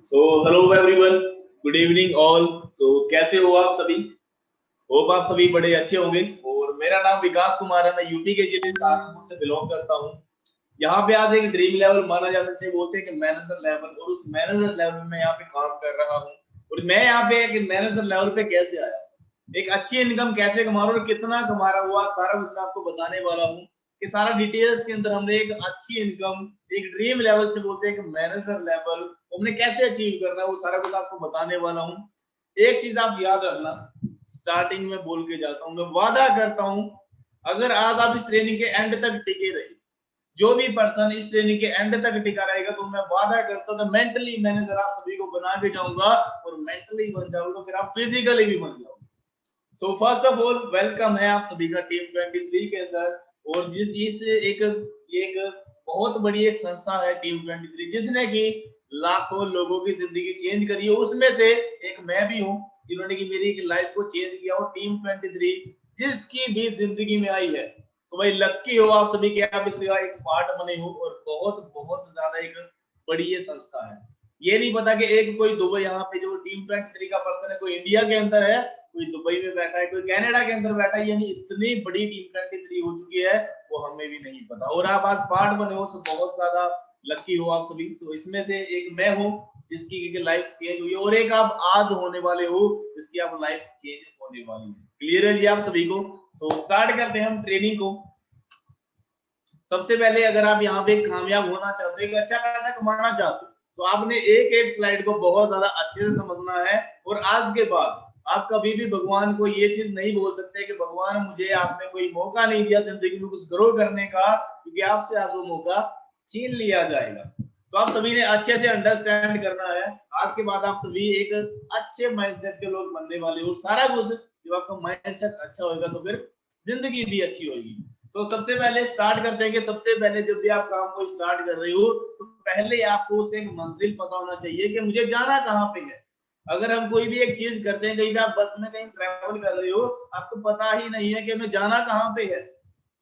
सो hello everyone, good evening all. So कैसे हो आप सभी? होप आप सभी बड़े अच्छे होंगे। और मेरा नाम विकास कुमार है, मैं यूपी के जिले सहारनपुर से बिलोंग करता हूँ। यहाँ पे आज एक ड्रीम लेवल माना जाता है, जिसे बोलते हैं कि मैनेजर लेवल, और उस मैनेजर लेवल में मैं यहाँ पे काम कर रहा हूँ। और मैं यहाँ पे एक मैनेजर लेवल पे कैसे आया, एक अच्छी इनकम कैसे कमा रहा हूँ और कितना कमा रहा हुआ, सारा कुछ मैं आपको बताने वाला हूँ। कि सारा डिटेल्स के अंदर हमने एक अच्छी इनकम, एक ड्रीम लेवल से बोलते हैं कि मैनेजर लेवल, हमने कैसे अचीव करना है, वो सारा कुछ आपको बताने वाला हूँ। एक चीज आप याद रखना, स्टार्टिंग में बोल के जाता हूँ, मैं वादा करता हूँ अगर आज आप इस ट्रेनिंग के एंड तक टिके रहे, जो भी पर्सन इस ट्रेनिंग के एंड तक टिका रहेगा, तो मैं वादा करता हूँ मेंटली मैनेजर आप सभी को बना के जाऊंगा। और मेंटली बन जाओगे तो फिर आप फिजिकली भी बन जाओगे। So first of all welcome है आप सभी का टीम 23 के अंदर। और जिस इस एक बहुत बड़ी एक संस्था है टीम 23, जिसने की लाखों लोगों की जिंदगी चेंज करी है। उसमें से एक मैं भी हूँ, जिन्होंने की मेरी लाइफ को चेंज किया। और टीम 23 जिसकी भी जिंदगी में आई है, तो भाई लक्की हो आप सभी के, आप इसका एक पार्ट बने हो। और बहुत बहुत ज्यादा एक बड़ी ये संस्था है। ये नहीं पता कि एक कोई दुबई, यहाँ पे जो टीम 23 का पर्सन है, कोई इंडिया के अंदर है, कोई दुबई में बैठा है, कोई कनाडा के अंदर बैठा है, यानी इतनी बड़ी टीम 23 हो चुकी है, वो हमें भी नहीं पता। और आप आज पार्ट बने हो, तो बहुत ज्यादा लकी हो आप सभी। तो इसमें से एक मैं हूँ जिसकी लाइफ चेंज हुई है, और एक आप आज होने वाले हो जिसकी आप लाइफ चेंज होने वाली है। क्लियर है जी आप सभी को? तो स्टार्ट करते हैं हम ट्रेनिंग को। सबसे पहले अगर आप यहाँ पे कामयाब होना चाहते हो, एक अच्छा पैसा कमाना चाहते हो, तो आपने एक एक स्लाइड को बहुत ज्यादा अच्छे से समझना है। और आज के बाद आप कभी भी भगवान को ये चीज नहीं बोल सकते कि भगवान मुझे आपने कोई मौका नहीं दिया जिंदगी में कुछ ग्रो करने का, क्योंकि आपसे आज वो मौका छीन लिया जाएगा। तो आप सभी ने अच्छे से अंडरस्टैंड करना है। आज के बाद आप सभी एक अच्छे माइंडसेट के लोग बनने वाले हो। सारा कुछ जब आपका माइंडसेट अच्छा होगा तो फिर जिंदगी भी अच्छी होगी। तो सबसे पहले स्टार्ट करते हैं कि सबसे पहले जब भी आप काम को स्टार्ट कर रहे हो, तो पहले आपको उसे एक मंजिल पता होना चाहिए कि मुझे जाना कहाँ पे है। अगर हम कोई भी एक चीज करते हैं, कहीं भी आप बस में कहीं ट्रैवल कर रहे हो, आपको पता ही नहीं है कि हमें जाना कहाँ पे है,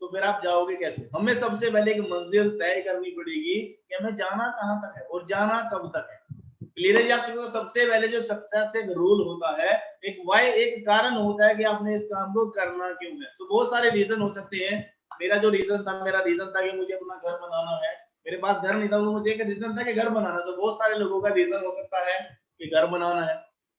तो फिर आप जाओगे कैसे? हमें सबसे पहले एक मंजिल तय करनी पड़ेगी कि हमें जाना कहाँ तक है और जाना कब तक है। क्लियर है जी आप सबको? सबसे पहले जो सक्सेस एक रूल होता है, एक वाई, एक कारण होता है कि आपने इस काम को करना क्यों है। तो बहुत सारे रीजन हो सकते हैं। मेरा जो रीजन था, मेरा रीजन था कि मुझे अपना घर बनाना है। मेरे पास घर नहीं था, वो मुझे एक रीजन था कि घर बनाना। तो बहुत सारे लोगों का रीजन हो सकता है कि घर बनाना है,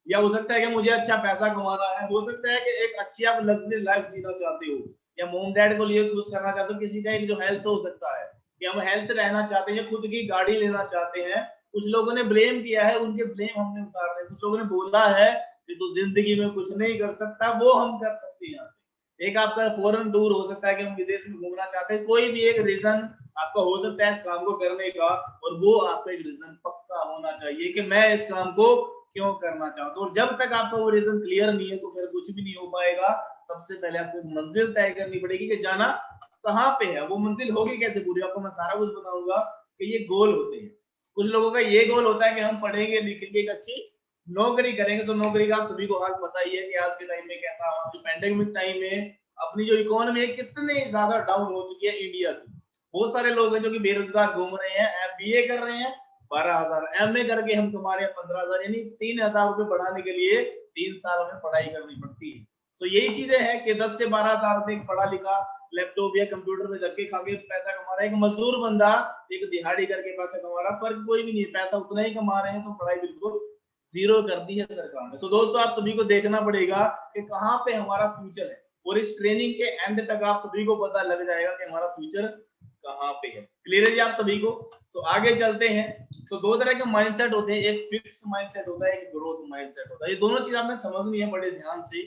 या हो सकता है कि मुझे अच्छा पैसा कमाना है, हो सकता है कि एक अच्छी आप लग्जरी लाइफ जीना चाहते हो, या मोम डैड को लिए खुश करना चाहते हो। किसी का एक जो हेल्थ हो सकता है कि हम हेल्थ रहना चाहते हैं, खुद की गाड़ी लेना चाहते हैं। कुछ लोगों ने ब्लेम किया है, उनके ब्लेम हमने उतारने हैं। कुछ लोगों ने बोला है कि तू जिंदगी में कुछ नहीं कर सकता, वो हम कर सकते हैं। एक आपका फॉरेन टूर हो सकता है कि हम विदेश में घूमना चाहते हैं। कोई भी एक रीजन आपका हो सकता है इस काम को करने का, और वो आपका एक रीजन पक्का होना चाहिए कि मैं इस काम को क्यों करना चाहता हूँ। और जब तक आपका वो रीजन क्लियर नहीं है, तो फिर कुछ भी नहीं हो पाएगा। सबसे पहले आपको मंजिल तय करनी पड़ेगी कि जाना कहाँ पे है। वो मंजिल होगी कैसे पूरी, आपको मैं सारा कुछ बताऊंगा कि ये गोल होते हैं। कुछ लोगों का ये गोल होता है कि हम पढ़ेंगे लिखेंगे, एक अच्छी नौकरी करेंगे। तो नौकरी का आप सभी को आज पता ही है कि आज के टाइम में कैसा, जो पैंडेमिक टाइम में अपनी जो इकोनॉमी है कितनी ज्यादा डाउन हो चुकी है इंडिया की। बहुत सारे लोग हैं जो कि बेरोजगार घूम रहे हैं। बीए कर रहे हैं 12,000, एमए करके हम कमा रहे हैं 15,000, यानी 3,000 रुपए बढ़ाने के लिए 3 साल में पढ़ाई करनी पड़ती है। तो यही चीजें हैं कि 10 से 12,000 रुपए पढ़ा लिखा लैपटॉप या कंप्यूटर में धक्के खा के पैसा कमा रहा है। एक मजदूर बंदा एक दिहाड़ी करके पैसा कमा रहा, फर्क कोई भी नहीं, पैसा उतना ही कमा रहे हैं। तो पढ़ाई बिल्कुल जीरो कर दी है सरकार ने। तो दोस्तों आप सभी को देखना पड़ेगा कि कहाँ पे हमारा फ्यूचर है, और इस ट्रेनिंग के एंड तक आप सभी को पता लग जाएगा कि हमारा फ्यूचर कहाँ पे है। क्लियर है जी आप सभी को? तो आगे चलते हैं। तो दो तरह के माइंडसेट होते हैं, एक फिक्स माइंडसेट होता है, एक ग्रोथ माइंडसेट होता है। ये दोनों चीज आपने समझनी है बड़े ध्यान से।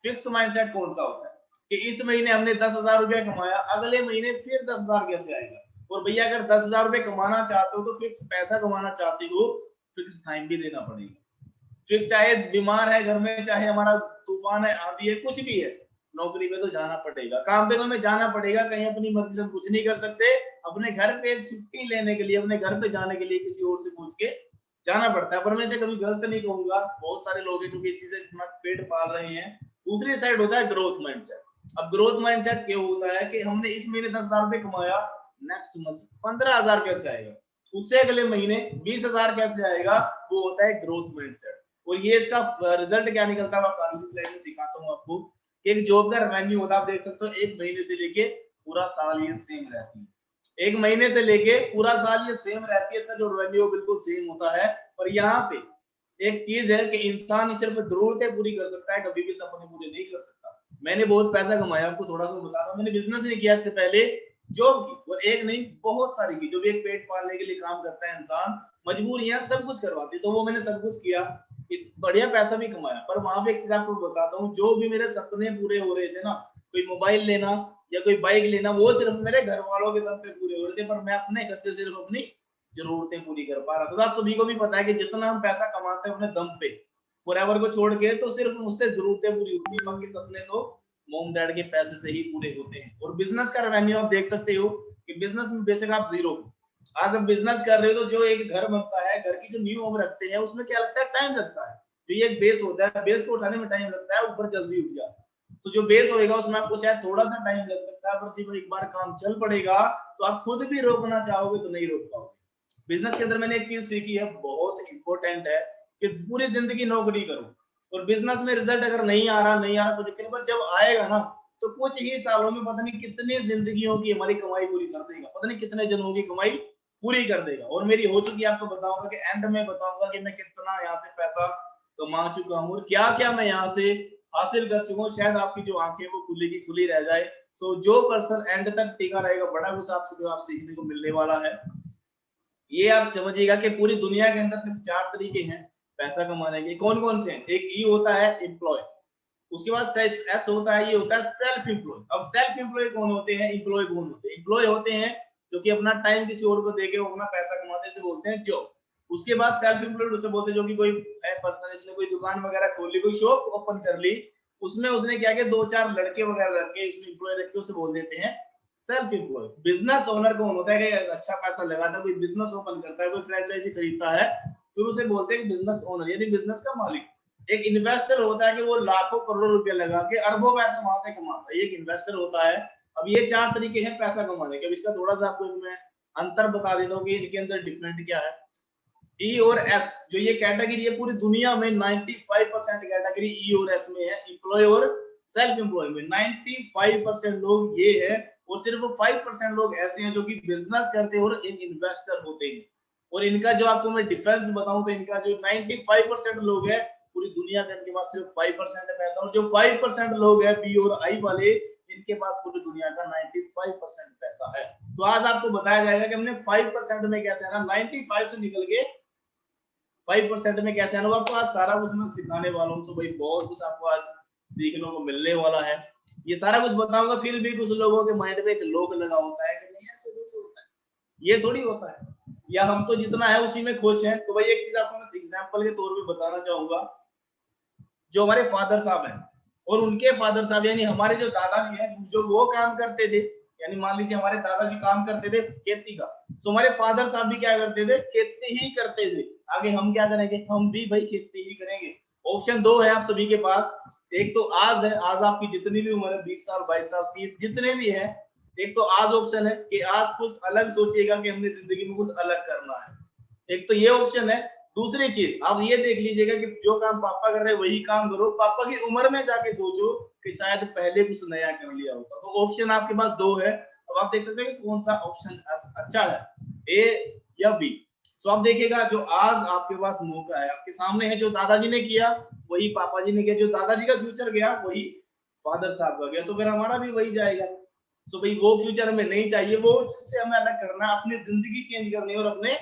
फिक्स माइंडसेट कौन सा होता है कि इस महीने हमने 10,000 रुपया कमाया, अगले महीने फिर 10,000 कैसे आएगा। और भैया अगर 10,000 रुपए कमाना चाहते हो, तो फिक्स पैसा कमाना चाहते हो, फिक्स टाइम भी देना पड़ेगा। फिर चाहे बीमार है घर में, चाहे हमारा तूफान है, आंधी है, कुछ भी है, नौकरी पे तो जाना पड़ेगा, काम पे तो हमें जाना पड़ेगा। कहीं अपनी मर्जी से हम कुछ नहीं कर सकते। अपने घर पे छुट्टी लेने के लिए, अपने घर पे जाने के लिए किसी और से पूछ के जाना पड़ता है। पर मैं से कभी गलत नहीं कहूंगा, बहुत सारे लोग हैं जो कि इसी से अपना पेट पाल रहे हैं। दूसरी साइड होता है ग्रोथ माइंडसेट। अब ग्रोथ माइंडसेट क्या होता है कि हमने इस महीने 10,000 रुपए कमाया, नेक्स्ट मंथ 15,000 कैसे आएगा। उससे अगले महीने 20,000 कैसे आएगा, वो होता है ग्रोथ माइंडसेट। और ये इसका रिजल्ट क्या निकलता है, अगली स्लाइड में सिखाता हूँ आपको। एक जॉब का रेवेन्यू होता है, आप देख सकते हो, एक महीने से लेके पूरा साल ये सेम रहती है। एक महीने से लेके पूरा साल ये सेम रहती है, इसका जो रेवेन्यू बिल्कुल सेम होता है। और यहाँ पे एक चीज है कि इंसान सिर्फ जरूरतें पूरी कर सकता है, कभी भी सपने पूरे नहीं कर सकता। मैंने बहुत पैसा कमाया, आपको थोड़ा सा बता रहा हूँ। मैंने बिजनेस नहीं किया इससे पहले, जॉब की, और एक नहीं बहुत सारी की। जो भी एक पेट पालने के लिए काम करता है इंसान, मजबूरियां सब कुछ करवाती, तो वो मैंने सब कुछ किया, बढ़िया पैसा भी कमाया। पर वहां पे एक चीज आपको बताता हूँ, जो भी मेरे सपने पूरे हो रहे थे ना, कोई मोबाइल लेना या कोई बाइक लेना, वो सिर्फ मेरे घर वालों के दम पे पूरे हो रहे थे, पर मैं अपने खर्चे सिर्फ अपनी जरूरतें पूरी कर पा रहा था। तो आप सभी को भी पता है कि जितना हम पैसा कमाते हैं अपने दम पे, फॉरएवर को छोड़ के, तो सिर्फ मुझसे जरूरतें पूरी होती है, बाकी सपने तो मॉम डैड के पैसे से ही पूरे होते हैं। और बिजनेस का रेवेन्यू आप देख सकते हो कि बिजनेस में बेसिक आप जीरो, आज आप बिजनेस कर रहे हो, तो जो एक घर बनता है, घर की जो न्यू होम रखते हैं, उसमें क्या लगता है, टाइम लगता है। तो ये एक बेस होता है, बेस को उठाने में टाइम लगता है, ऊपर जल्दी उठ जाता है। तो जो बेस होएगा उसमें आपको शायद थोड़ा सा टाइम लग सकता है, पर जब एक बार काम चल पड़ेगा, तो आप खुद भी रोकना चाहोगे तो नहीं रोक पाओगे। बिजनेस के अंदर मैंने एक चीज सीखी है, बहुत इंपॉर्टेंट है, कि पूरी जिंदगी नौकरी करो, और बिजनेस में रिजल्ट अगर नहीं आ रहा तो दिक्कत, पर जब आएगा ना, तो कुछ ही सालों में पता नहीं कितनी जिंदगियों की हमारी कमाई पूरी कर देगा, पता नहीं कितने जनों की कमाई पूरी कर देगा। और मेरी हो चुकी है, आपको बताऊंगा कि एंड में बताऊंगा कि मैं कितना यहाँ से पैसा कमा चुका हूँ, और क्या क्या मैं यहाँ से हासिल कर चुका हूँ। शायद आपकी जो आंखें वो खुली की खुली रह जाए। सो जो पर्सन एंड तक टिका रहेगा, बड़ा कुछ आपसे जो आप सीखने को मिलने वाला है। ये आप समझिएगा कि पूरी दुनिया के अंदर सिर्फ 4 तरीके हैं पैसा कमाने के। कौन कौन से हैं? एक ई होता है एम्प्लॉय, उसके बाद एस होता है, ये होता है सेल्फ एम्प्लॉय। अब सेल्फ एम्प्लॉय कौन होते हैं, एम्प्लॉय कौन होते हैं? एम्प्लॉय होते हैं जो कि अपना टाइम किसी और को देके अपना पैसा कमाते, से बोलते हैं जॉब। उसके बाद सेल्फ एम्प्लॉयड उसे बोलते हैं जो कि कोई पर्सन, इसने कोई दुकान वगैरह खोल ली, कोई शॉप ओपन कर ली, उसमें उसने क्या किया, 2-4 लड़के वगैरह रख के उसमें एम्प्लॉय रख के उसे बोल देते हैं सेल्फ एम्प्लॉय। बिजनेस ओनर कौन होता है? कि अच्छा पैसा लगाता है, कोई बिजनेस ओपन करता है, कोई फ्रेंचाइजी खरीदता है, फिर उसे बोलते हैं बिजनेस ओनर, यानी बिजनेस का मालिक। एक इन्वेस्टर होता है कि वो लाखों करोड़ों रुपया लगा के अरबों पैसा वहां से कमाता है, एक इन्वेस्टर होता है। अब ये 4 तरीके हैं पैसा कमाने के। अब इसका थोड़ा सा आपको मैं अंतर बता देता हूँ कि इनके अंदर डिफरेंट क्या है। ई और एस जो ये कैटेगरी है, पूरी दुनिया में 95% कैटेगरी ई और एस में है, एम्प्लॉय और सेल्फ एम्प्लॉय में 95% लोग ये है, और सिर्फ 5% लोग ऐसे हैं जो कि बिजनेस करते हैं और एक इन्वेस्टर होते हैं। और इनका जो आपको मैं डिफरेंस बताऊं, तो इनका जो 95% लोग है पूरी दुनिया में, इनके पास सिर्फ 5% है पैसा, और जो 5% लोग है बी और आई वाले, इनके पास पूरी दुनिया का 95% पैसा है। तो आज आपको बताया जाएगा कि हमने 5% में कैसे है ना 95 से निकल के 5% में कैसे आना, आपको आज सारा कुछ मैं सिखाने वाला हूँ। भाई बहुत कुछ आपको आज सीखने को मिलने वाला है, ये सारा कुछ बताऊंगा। फिर भी कुछ लोगों के माइंड में एक लोक लगा होता है कि नहीं ऐसे कुछ होता है, ये थोड़ी होता है, या हम तो जितना है उसी में खुश हैं। तो भाई एक चीज आपको मैं एग्जाम्पल के तौर पर बताना चाहूंगा। जो हमारे फादर साहब हैं और उनके फादर साहब, यानी हमारे जो दादाजी हैं, जो वो काम करते थे, यानी मान लीजिए हमारे दादाजी काम करते थे खेती का, तो हमारे फादर साहब भी क्या करते थे, खेती ही करते थे। आगे हम क्या करेंगे, हम भी भाई खेती ही करेंगे। ऑप्शन 2 है आप सभी के पास। एक तो आज है, आज आपकी जितनी भी उम्र है, 20 साल 22 साल 30 जितने भी है, एक तो आज ऑप्शन है कि आज कुछ अलग सोचिएगा कि हमने जिंदगी में कुछ अलग करना है, एक तो ये ऑप्शन है। दूसरी चीज आप ये देख लीजिएगा कि जो काम पापा कर रहे हैं वही काम करो, पापा की उम्र में जाके सोचो कि शायद पहले कुछ नया कर लिया होता। तो ऑप्शन आपके पास 2 है। अब आप देख सकते हैं कि कौन सा ऑप्शन अच्छा है, ए या बी। तो आप देखिएगा जो आज आपके पास मौका है, आपके सामने है, जो दादाजी ने किया वही पापा जी ने किया, जो दादाजी का फ्यूचर गया वही फादर साहब का गया, तो फिर हमारा भी वही जाएगा। तो भाई वो फ्यूचर हमें नहीं चाहिए, वो से हमें अलग करना, अपनी जिंदगी चेंज करनी है और अपने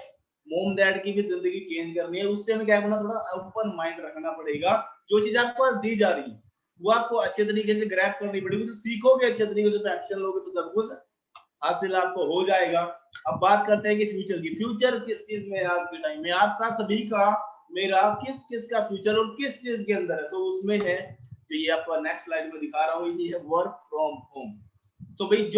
मॉम डैड की भी जिंदगी चेंज करनी है। उससे हमें क्या करना, थोड़ा ओपन माइंड रखना पड़ेगा। जो चीज आपको आज दी जा रही है वो आपको अच्छे तरीके से ग्रैब करनी पड़ेगी, उसे सीखोगे अच्छे तरीके से, एक्शन लोगे तो सब कुछ हासिल आपको हो जाएगा। अब बात करते हैं कि फ्यूचर की। फ्यूचर किस चीज में है आज के टाइम में, आपका सभी का, मेरा, किस किस का फ्यूचर और किस चीज के अंदर है? तो उसमें है, तो ये आपको नेक्स्ट स्लाइड में दिखा रहा हूँ, ये है वर्क फ्रॉम होम। तो भाई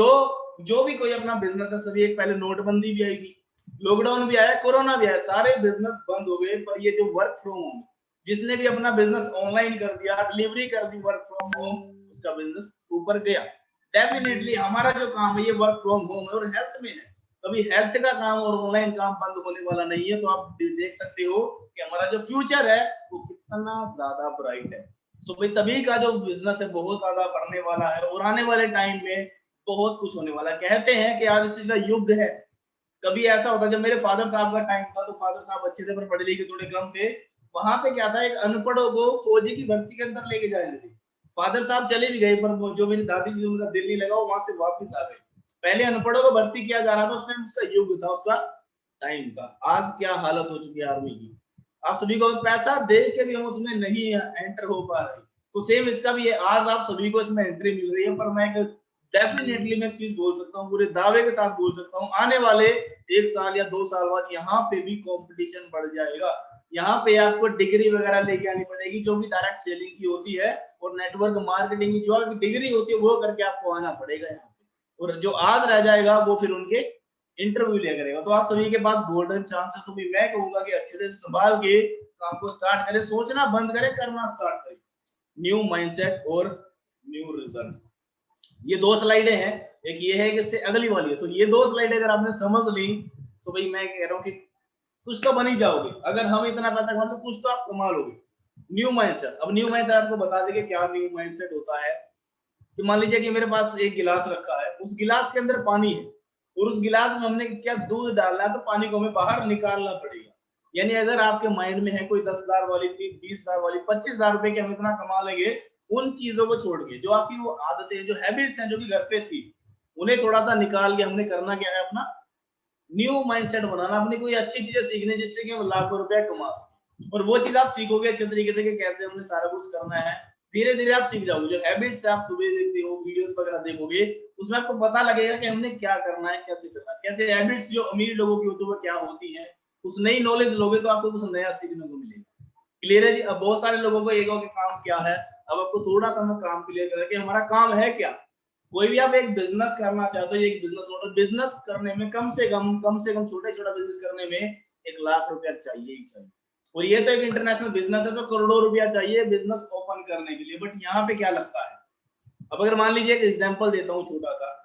जो भी कोई अपना बिजनेस है, सभी, एक पहले नोटबंदी भी आई थी, लॉकडाउन भी आया, कोरोना भी आया, सारे बिजनेस बंद हो गए, पर ये जो वर्क फ्रॉम होम, जिसने भी अपना बिजनेस ऑनलाइन कर दिया, डिलीवरी कर दी वर्क फ्रॉम होम, उसका बिजनेस ऊपर गया। डेफिनेटली हमारा जो काम है ये वर्क फ्रॉम होम है और हेल्थ में है। कभी हेल्थ का काम और ऑनलाइन काम बंद होने वाला नहीं है। तो आप देख सकते हो कि हमारा जो फ्यूचर है वो कितना ज्यादा ब्राइट है। सो भाई सभी का जो बिजनेस है बहुत ज्यादा बढ़ने वाला है और आने वाले टाइम में बहुत कुछ होने वाला है। कहते हैं कि आज इस चीज का युग है। कभी ऐसा होता जब मेरे फादर साहब का टाइम था तो फादर साहब अच्छे थे पर पढ़े लिखे थोड़े कम थे। वहां पे क्या था, एक अनपढ़ों को फौजी की भर्ती के अंदर लेके जाए थे। फादर साहब चले भी गए पर जो मेरी दादी जी उनका दिल नहीं लगा, वहां से वापस आ गए। पहले अनपढ़ों को भर्ती किया जा रहा था, उस टाइम उसका युग था, उसका टाइम था। आज क्या हालत हो चुकी है आर्मी की, आप सभी को पैसा दे के भी हम उसमें नहीं एंटर हो पा रहे। तो सेम इसका भी है, आज आप सभी को इसमें एंट्री मिल रही है। पर मैं डेफिनेटली मैं एक चीज बोल सकता हूँ, पूरे दावे के साथ बोल सकता हूँ, आने वाले 1 साल या 2 साल बाद यहाँ पे भी कंपटीशन बढ़ जाएगा। यहाँ पे आपको डिग्री वगैरह लेके आनी पड़ेगी जो भी डायरेक्ट सेलिंग की होती है, और नेटवर्क मार्केटिंग की जो डिग्री होती है वो करके आपको आना पड़ेगा यहाँ पे। और जो आज रह जाएगा वो फिर उनके इंटरव्यू लिया करेगा। तो आप सभी के पास गोल्डन चांस है। तो भी मैं कहूंगा कि अच्छे से संभाल के काम को स्टार्ट करें, सोचना बंद करें, करना स्टार्ट करें। न्यू माइंडसेट और न्यू रिजल्ट, ये 2 स्लाइडें हैं। एक ये है कि इससे अगली वाली है। तो ये 2 स्लाइडें अगर आपने समझ ली तो भाई मैं कह रहा हूँ कि कुछ तो बन ही जाओगे। अगर हम इतना पैसा कमा तो कुछ तो आप कमा लोगे। न्यू माइंडसेट, अब न्यू माइंडसेट आपको बता देंगे क्या न्यू माइंडसेट होता है। तो मान लीजिए कि मेरे पास एक गिलास रखा है, उस गिलास के अंदर पानी है और उस गिलास में हमने क्या दूध डालना है, तो पानी को हमें बाहर निकालना पड़ेगा। यानी अगर आपके माइंड में है कोई 10,000 वाली, 20,000 वाली, 25,000 रुपए की हम इतना कमा लेंगे, उन चीजों को छोड़ के जो आपकी वो आदतें, जो हैबिट्स हैं जो कि घर पे थी, उन्हें थोड़ा सा निकाल के हमने करना क्या है, अपना न्यू माइंडसेट बनाना, अपनी कोई अच्छी चीजें सीखने जिससे कि हम लाखों रुपया कमा सकें। और वो चीज आप सीखोगे अच्छे तरीके से कि कैसे हमने सारा कुछ करना है, धीरे धीरे आप सीख जाओगे। जो हैबिट्स आप सुबह देखते हो, वीडियोस वगैरह देखोगे, उसमें आपको पता लगेगा कि हमने क्या करना है, कैसे करना है, कैसे हैबिट्स जो अमीर लोगों की होती है वो क्या होती है। उस नई नॉलेज लोगे तो आपको कुछ नया सीखने को मिलेगा। क्लियर है जी। अब बहुत सारे लोगों को एक काम क्या है, अब आपको थोड़ा सा मैं काम क्लियर करें कि हमारा काम है क्या। कोई भी आप एक बिजनेस करना चाहते हो, एक बिजनेस मॉडल, बिजनेस करने में कम से कम छोटा छोटा बिजनेस करने में 1 लाख रुपया चाहिए ही चाहिए। और ये तो एक इंटरनेशनल बिजनेस है तो करोड़ों रुपया चाहिए बिजनेस ओपन करने के लिए। बट यहाँ पे क्या लगता है, अब अगर मान लीजिए एक एग्जांपल देता हूँ छोटा सा,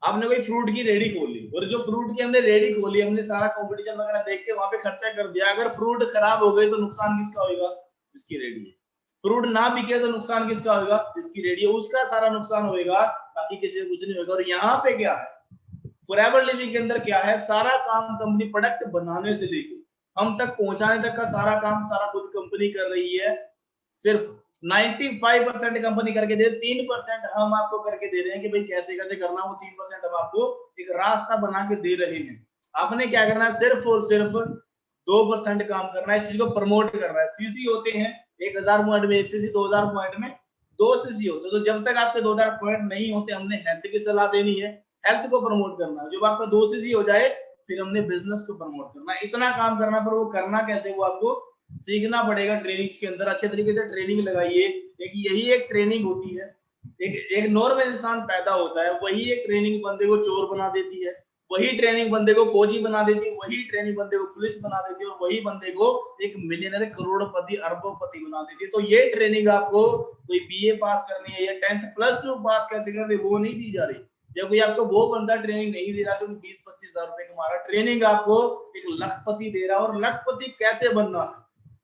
आपने कोई फ्रूट की रेडी खोली और जो फ्रूट की हमने रेडी खोली, हमने सारा कंपटीशन वगैरह देख के वहां पे खर्चा कर दिया, अगर फ्रूट खराब हो गई तो नुकसान किसका होगा, जिसकी रेडी है। फ्रूट ना बिके तो नुकसान किसका होगा, जिसकी रेडी है, उसका सारा नुकसान होगा, बाकी किसी को कुछ नहीं होगा। और यहाँ पे क्या है, फॉरएवर लिविंग के अंदर क्या है, सारा काम कंपनी प्रोडक्ट बनाने से लेकर हम तक पहुंचाने तक का सारा काम सारा खुद कंपनी कर रही है। सिर्फ 95% कंपनी करके दे, 3% हम आपको करके दे रहे हैं कि भाई कैसे कैसे करना। वो 3% हम आपको एक रास्ता बना के दे रहे हैं। आपने क्या करना है, सिर्फ और सिर्फ 2% काम करना है, इस चीज को प्रमोट करना है। सीसी होते हैं 1000 पॉइंट में 1 सीसी, 2000 पॉइंट में 2 सीसी होते हैं। तो जब तक आपके 2000 पॉइंट नहीं होते, हमने हेल्थ की सलाह देनी है, हेल्थ को प्रमोट करना है। जब आपका 2 सीसी हो जाए फिर हमने बिजनेस को प्रमोट करना है। इतना काम करना, पर वो करना कैसे, वो आपको सीखना पड़ेगा। ट्रेनिंग्स के अंदर अच्छे तरीके से ट्रेनिंग लगाइए। एक यही एक ट्रेनिंग होती है। एक नॉर्मल इंसान पैदा होता है, वही एक ट्रेनिंग बंदे को चोर बना देती है, वही ट्रेनिंग बंदे को फौजी बना देती है, वही ट्रेनिंग बंदे को पुलिस बना देती है, और वही बंदे को एक मिलियनर, करोड़पति, अरबपति बना देती है। तो ये ट्रेनिंग आपको कोई बीए पास करनी है या 10th +2 पास कैसे करनी, वो नहीं दी जा रही। जब कोई आपको वो बंदा ट्रेनिंग नहीं दे रहा तो 20-25 हजार रुपए कमा रहा, ट्रेनिंग आपको एक लखपति दे रहा, और लखपति कैसे बनना है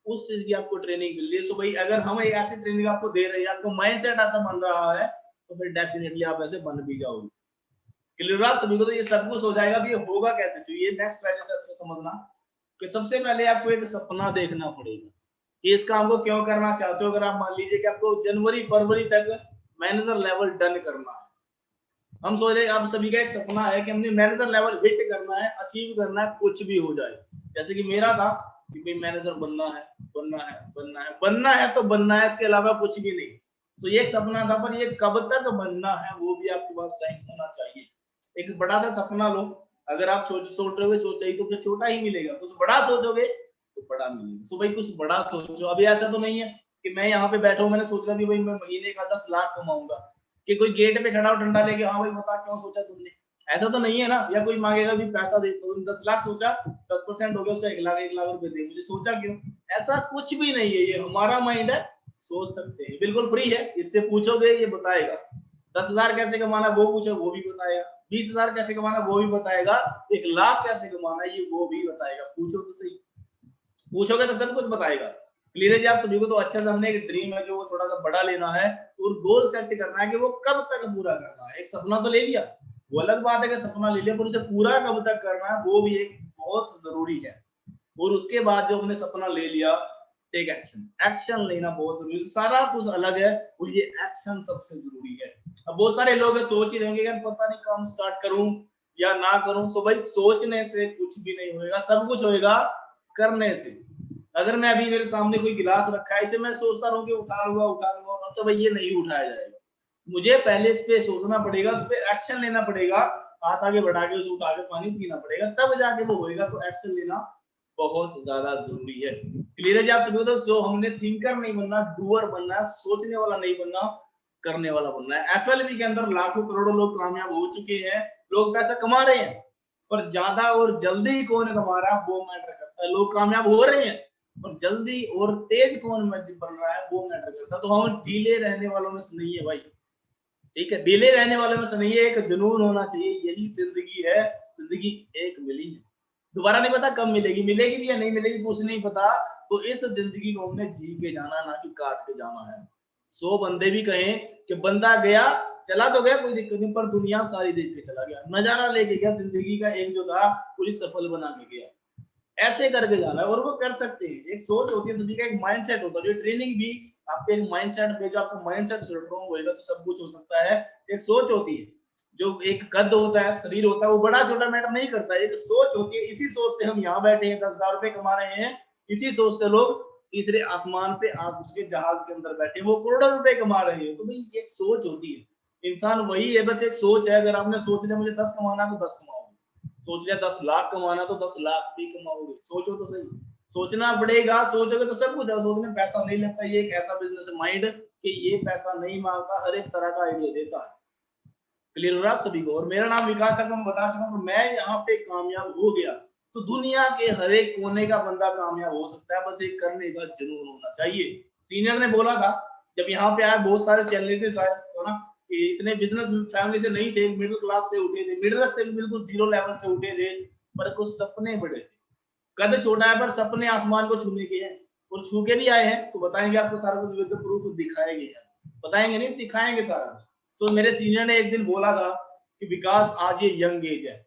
उस चीज की आपको ट्रेनिंग मिल रही है। सो भाई अगर हम एक ऐसी ट्रेनिंग आपको दे रहे हैं, आपको माइंडसेट ऐसा बन रहा है, तो फिर डेफिनेटली आप ऐसे बन भी जाओगे। क्लियर आप सभी को। तो ये सब कुछ हो जाएगा। अब ये होगा कैसे, तो ये नेक्स्ट पहले से अच्छे समझना कि सबसे पहले आपको एक सपना देखना पड़ेगा कि इस काम को क्यों करना चाहते हो। अगर आप मान लीजिए कि आपको जनवरी फरवरी तक मैनेजर लेवल डन करना है, हम सोच रहे आप सभी का एक सपना है कि हमने मैनेजर लेवल हिट करना है, अचीव करना है, कुछ भी हो जाए। जैसे कि मेरा था कि भाई मैनेजर बनना है, बनना है, बनना है, बनना है तो बनना है, इसके अलावा कुछ भी नहीं। तो ये एक सपना था, पर ये कब तक बनना है वो भी आपके पास टाइम होना चाहिए। एक बड़ा सा सपना लो। अगर आप सोच रहे हो सोचा ही तो फिर छोटा ही मिलेगा, कुछ बड़ा सोचोगे तो बड़ा मिलेगा। तो भाई कुछ बड़ा सोचो। अभी ऐसा तो नहीं है कि मैं यहाँ पे बैठा हूँ, मैंने सोचा भी भाई मैं महीने का 10 लाख कमाऊंगा, कि कोई गेट पे खड़ा हो डंडा लेके, हाँ भाई बता क्यों सोचा तुमने, ऐसा तो नहीं है ना। या कोई मांगेगा भी पैसा दे, तो 10 लाख सोचा, 10% हो गया उसका 1 लाख रुपए दे, मुझे सोचा क्यों, ऐसा कुछ भी नहीं है। ये हमारा माइंड है, सोच सकते हैं, बिल्कुल फ्री है। इससे पूछोगे ये बताएगा। 10,000 कैसे कमाना वो पूछो वो भी बताएगा। 20,000 कैसे कमाना वो भी बताएगा, 1 लाख कैसे कमाना ये वो भी बताएगा। पूछो तो सही, पूछोगे तो सब कुछ बताएगा। क्लियर है जी आप सभी को? तो अच्छा से हमने एक ड्रीम है जो वो थोड़ा सा बड़ा लेना है और गोल सेट करना है कि वो कब तक पूरा करना है। एक सपना तो ले लिया, वो अलग बात है कि सपना ले लिया, पर उसे पूरा कब तक करना है वो भी एक बहुत जरूरी है। और उसके बाद जो हमने सपना ले लिया, टेक एक्शन, एक्शन लेना बहुत जरूरी है। सारा कुछ अलग है और ये एक्शन सबसे जरूरी है। अब बहुत सारे लोग सोच ही रहेंगे यार पता नहीं काम स्टार्ट करूं या ना करूं। तो भाई सोचने से कुछ भी नहीं होएगा, सब कुछ होएगा करने से। अगर मैं अभी मेरे सामने कोई गिलास रखा है, इसे मैं सोचता रहूं कि उठा लूंगा, तो भाई ये नहीं उठाया जाएगा। मुझे पहले इस पे सोचना पड़ेगा, उस पे एक्शन लेना पड़ेगा, हाथ आगे बढ़ा के उसे उठा के पानी पीना पड़ेगा, तब जाके वो होएगा। तो एक्शन लेना बहुत ज्यादा जरूरी है। क्लियर है जी आप सभी? तो जो हमने थिंकर नहीं बनना, डूअर बनना है, सोचने वाला नहीं बनना, करने वाला बनना है। एफएलबी के अंदर लाखों करोड़ों लोग कामयाब हो चुके हैं, लोग पैसा कमा रहे हैं, पर ज्यादा और जल्दी कौन कमा रहा है वो मैटर करता है। लोग कामयाब हो रहे हैं और जल्दी और तेज कौन बन रहा है वो मैटर करता है। तो हम ढीले रहने वालों में से नहीं है भाई, ठीक है? ढीले रहने वालों में से नहीं है, एक जुनून होना चाहिए। यही जिंदगी है, जिंदगी एक मिली है, दोबारा नहीं पता कब मिलेगी, मिलेगी भी या नहीं मिलेगी कुछ नहीं पता। तो इस जिंदगी को हमने जी के जाना, ना कि काट के जाना है। 100 बंदे भी कहें कि बंदा गया, चला तो गया कोई दिक्कत नहीं, पर दुनिया सारी देख के चला गया, नजारा लेके गया, जिंदगी का एक जो था पूरी सफल बना के गया। ऐसे करके जाना है और वो कर सकते हैं। एक सोच होती है, सभी का एक माइंडसेट होता है। जो ट्रेनिंग भी आपके एक माइंडसेट पे, जो आपका माइंडसेट स्ट्रांग होएगा तो सब कुछ हो सकता है। एक सोच होती है, जो एक कद होता है, शरीर होता है, वो बड़ा छोटा मैटर नहीं करता है। एक सोच होती है। इसी सोच से हम यहाँ बैठे हैं, 10,000 रुपए कमा रहे हैं। इसी सोच से लोग तीसरे आसमान पे आप उसके जहाज के अंदर बैठे, वो करोड़ों रुपए कमा रहे हैं। तो भाई एक सोच होती है। इंसान वही है, बस एक सोच है। अगर आपने सोच लिया मुझे 10 कमाना तो 10 कमाओगे, सोच लिया 10 लाख कमाना तो 10 लाख भी कमाओगे। सोचो तो सही, सोचना पड़ेगा। सोचोगे तो सब कुछ है। सोचने पैसा नहीं लगता। ये एक ऐसा बिजनेस है माइंड कि ये पैसा नहीं मांगता, हर एक तरह का आइडिया देता है। क्लियर हो रहा आप सभी को? और मेरा नाम विकास है, मैं बता चुका हूँ। मैं यहाँ पे कामयाब हो गया तो दुनिया के हर एक कोने का बंदा कामयाब हो सकता है, बस एक करने का जुनून होना चाहिए। सीनियर ने बोला था जब यहाँ पे आया, बहुत सारे चैलेंजेस आए तो ना, कि इतने बिजनेस फैमिली से नहीं थे, मिडिल क्लास से उठे थे, मिडिल से भी बिल्कुल जीरो लेवल से उठे थे, पर कुछ सपने बड़े थे। कद छोटा है पर सपने आसमान को छूने के हैं, और छू के भी आए हैं। तो बताएंगे आपको सारा कुछ विद प्रूफ दिखाएंगे, बताएंगे नहीं दिखाएंगे सारा कुछ। तो मेरे सीनियर ने एक दिन बोला था कि विकास आज ये यंग एज है,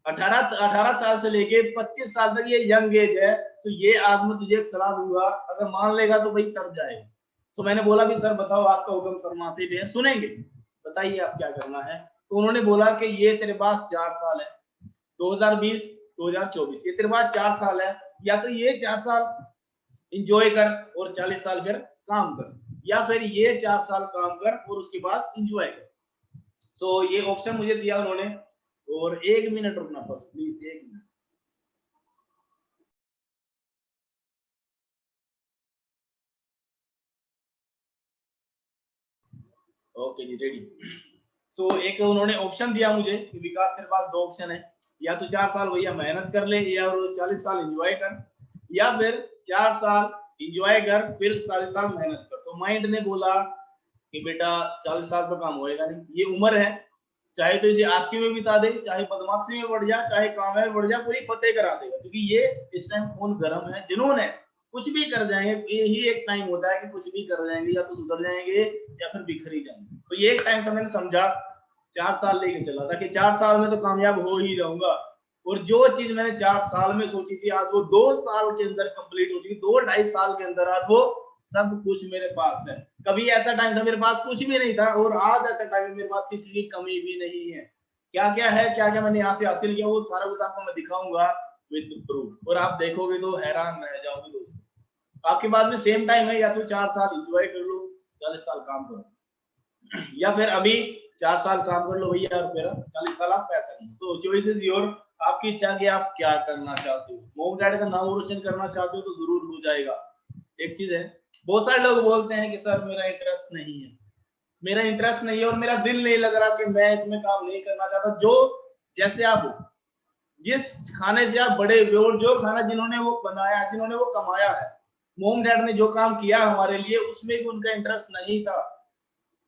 18 साल से लेके 25 साल तक ये यंग एज है, तो ये आज मैं तुझे एक सलाह दूंगा, अगर मान लेगा तो भाई तर जाएगा। तो मैंने बोला भी सर बताओ, आपका हुक्म शर्माते भी है, सुनेंगे, बताइए आप क्या करना है। तो उन्होंने बोला कि ये तेरे पास 4 साल है, 2020 2024, ये तेरे पास 4 साल है। या तो ये 4 साल इंजॉय कर और 40 साल फिर काम कर, या फिर ये 4 साल काम कर और उसके बाद इंजॉय कर। तो ये ऑप्शन मुझे दिया उन्होंने। और 1 मिनट रुकना बस प्लीज, 1 मिनट। ओके जी, रेडी। सो एक उन्होंने ऑप्शन दिया मुझे कि विकास तेरे पास 2 ऑप्शन है, या तो 4 साल भैया मेहनत कर ले, या 40 साल एंजॉय कर, या फिर 4 साल एंजॉय कर फिर 40 साल मेहनत कर। तो माइंड ने बोला कि बेटा 40 साल पे काम होएगा नहीं, ये उम्र है, चाहे तो इसे आस्की में बिता दे, चाहे बदमाशी में बढ़ जा, चाहे काम में बढ़ जा, पूरी फतेह करा देगा। क्योंकि ये इस टाइम खून गर्म है, जुनून है, कुछ भी कर जाएंगे। यही एक टाइम होता है कि कुछ भी कर जाएंगे, या तो सुधर जाएंगे या फिर बिखर ही जाएंगे। तो ये एक टाइम था, मैंने समझा 4 साल लेके चला था कि 4 साल में तो कामयाब हो ही जाऊंगा। और जो चीज मैंने 4 साल में सोची थी, आज वो 2 साल के अंदर कंप्लीट हो चुकी। 2-2.5 साल के अंदर आज वो सब कुछ मेरे पास है। कभी ऐसा टाइम था मेरे पास कुछ भी नहीं था, और आज ऐसा टाइम है मेरे पास किसी की कमी भी नहीं है। क्या क्या है, क्या क्या मैंने यहाँ से हासिल किया, वो सारा कुछ आपको मैं दिखाऊंगा विद प्रूफ, और आप देखोगे तो हैरान रह जाओगे दोस्तों। आपके पास में सेम टाइम है, या तो 4 साल इंजॉय कर लो, 40 साल काम करो, या फिर अभी 4 साल काम कर लो भैया, और फिर 40 साल आप पैसा नहीं। तो चॉइस इज योर, आपकी इच्छा कि आप क्या करना चाहते हो। मॉम डैड का नाम रोशन करना चाहते हो तो जरूर हो जाएगा। एक चीज है, बहुत सारे लोग बोलते हैं कि सर मेरा इंटरेस्ट नहीं है, मेरा इंटरेस्ट नहीं है और मेरा दिल नहीं लग रहा, कि मैं इसमें काम नहीं करना चाहता। जो जैसे आप हो, जिस खाने से आप बड़े हुए, और जो खाना जिन्होंने वो बनाया, जिन्होंने वो कमाया है, मोम डैड ने जो काम किया हमारे लिए, उसमें भी उनका इंटरेस्ट नहीं था।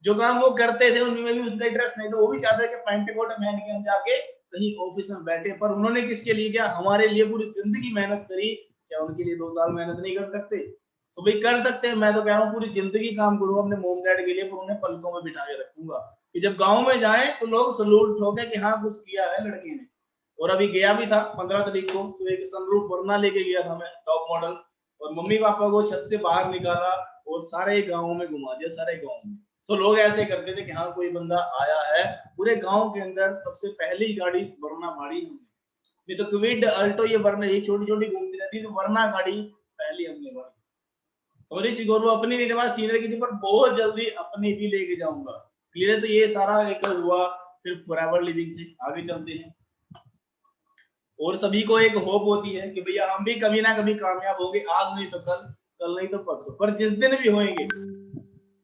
जो काम वो करते थे उनमें भी उसका इंटरेस्ट नहीं था, वो भी चाहते कि पैंट कोट पहन के हम जाके कहीं ऑफिस में बैठे, पर उन्होंने किसके लिए किया, हमारे लिए पूरी जिंदगी मेहनत करी। क्या उनके लिए 2 साल मेहनत नहीं कर सकते? तो भाई कर सकते हैं, मैं तो कह रहा हूँ पूरी जिंदगी काम करूंगा अपने मोम डैड के लिए, पर उन्हें पलकों में बिठा के रखूंगा कि जब गाँव में जाए तो लोग सलूट ठोके कि हाँ कुछ किया है लड़की ने। और अभी गया भी था 15 तारीख को, तो एक सनरूफ वरना लेके गया था मैं, टॉप मॉडल, और मम्मी पापा को छत से बाहर निकाला और सारे गाँव में घुमा दिया, सारे गाँव में। तो लोग ऐसे करते थे कि हाँ कोई बंदा आया है, पूरे गांव के अंदर सबसे पहली गाड़ी वरना मारी हमने। नहीं तो क्विड अल्टो ये वरना ये छोटी छोटी घूमती रहती, तो वरना गाड़ी पहली हमने मारी। सॉरी चिगोरू, अपनी मेरे पास सीनियर की थी, पर बहुत जल्दी अपनी भी लेके जाऊंगा। क्लियर है? तो ये सारा एक हुआ सिर्फ फॉरएवर लिविंग से। आगे चलते हैं। और सभी को एक होप होती है कि भैया हम भी कभी ना कभी कामयाब होंगे, आज नहीं तो कल, कल नहीं तो परसों, पर जिस दिन भी होंगे